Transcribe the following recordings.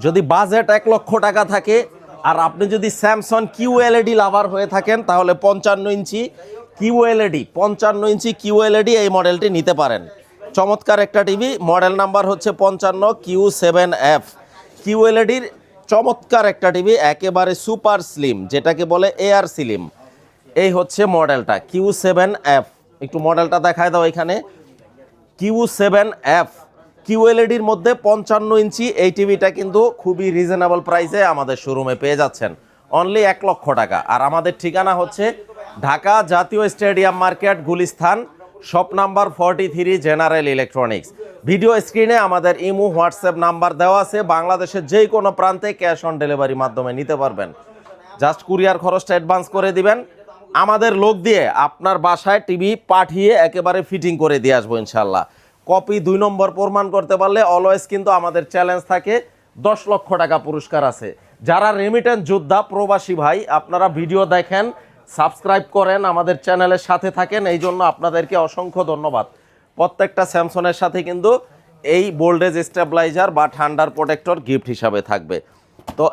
যদি বাজেট 1 লক্ষ টাকা থাকে আর আপনি যদি স্যামসাং QLED লাভার হয়ে থাকেন তাহলে 55 ইঞ্চি QLED 55 ইঞ্চি QLED এই মডেলটি নিতে পারেন। চমৎকার একটা টিভি, মডেল নাম্বার হচ্ছে 55Q7F। QLEDর চমৎকার একটা টিভি, একেবারে সুপার স্লিম, যেটাকে বলে এয়ার স্লিম। এই হচ্ছে মডেলটা Q7F। একটু মডেলটা দেখায় দাও এখানে। Q7F QLEDর মধ্যে 55 ইঞ্চি এই টিভিটা কিন্তু খুবই রিজনেবল প্রাইসে আমাদের শোরুমে পেয়ে যাচ্ছেন, অনলি 1 লক্ষ টাকা। আর আমাদের ঠিকানা হচ্ছে ঢাকা জাতীয় stadium market, Gulistan, shop number 43, general electronics. Video স্ক্রিনে আমাদের ইমো হোয়াটসঅ্যাপ নাম্বার দেওয়া আছে। বাংলাদেশের যে কোনো প্রান্তে ক্যাশ অন ডেলিভারি মাধ্যমে নিতে পারবেন। জাস্ট কুরিয়ার খরচটা অ্যাডভান্স করে দিবেন, আমাদের লোক দিয়ে আপনার বাসায় টিভি পাঠিয়ে একেবারে ফিটিং করে দিয়ে আসবো ইনশাল্লাহ। কপি 2 নম্বর প্রমাণ করতে পারলে অলওয়েজ কিন্তু আমাদের চ্যালেঞ্জ থাকে 10 লক্ষ টাকা পুরস্কার আছে। যারা রেমিটেন্স যোদ্ধা প্রবাসী ভাই, আপনারা ভিডিও দেখেন, সাবস্ক্রাইব করেন, আমাদের চ্যানেলের সাথে থাকেন, এই জন্য আপনাদেরকে অসংখ্য ধন্যবাদ। প্রত্যেকটা স্যামসংয়ের সাথে কিন্তু এই ভোল্টেজ স্টেবিলাইজার বা ঠান্ডার প্রোটেক্টর গিফট হিসাবে থাকবে। তো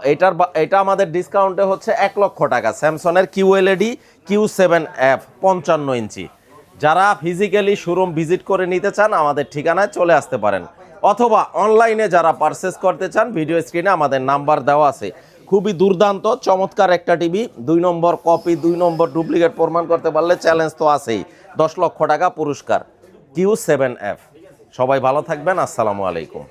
এটা আমাদের ডিসকাউন্টে হচ্ছে 1 লক্ষ টাকা, স্যামসংয়ের QLED Q7F 55 ইঞ্চি। যারা ফিজিক্যালি শোরুম ভিজিট করে নিতে চান আমাদের ঠিকানায় চলে আসতে পারেন, অথবা অনলাইনে যারা পারচেস করতে চান ভিডিও স্ক্রিনে আমাদের নাম্বার দেওয়া আছে। খুবই দুর্দান্ত চমৎকার একটা টিভি, 2 নম্বর কপি 2 নম্বর ডুপ্লিকেট প্রমাণ করতে পারলে চ্যালেঞ্জ তো আছেই, 10 লক্ষ টাকা পুরস্কার। Q7F। সবাই ভালো থাকবেন, আসসালামু আলাইকুম।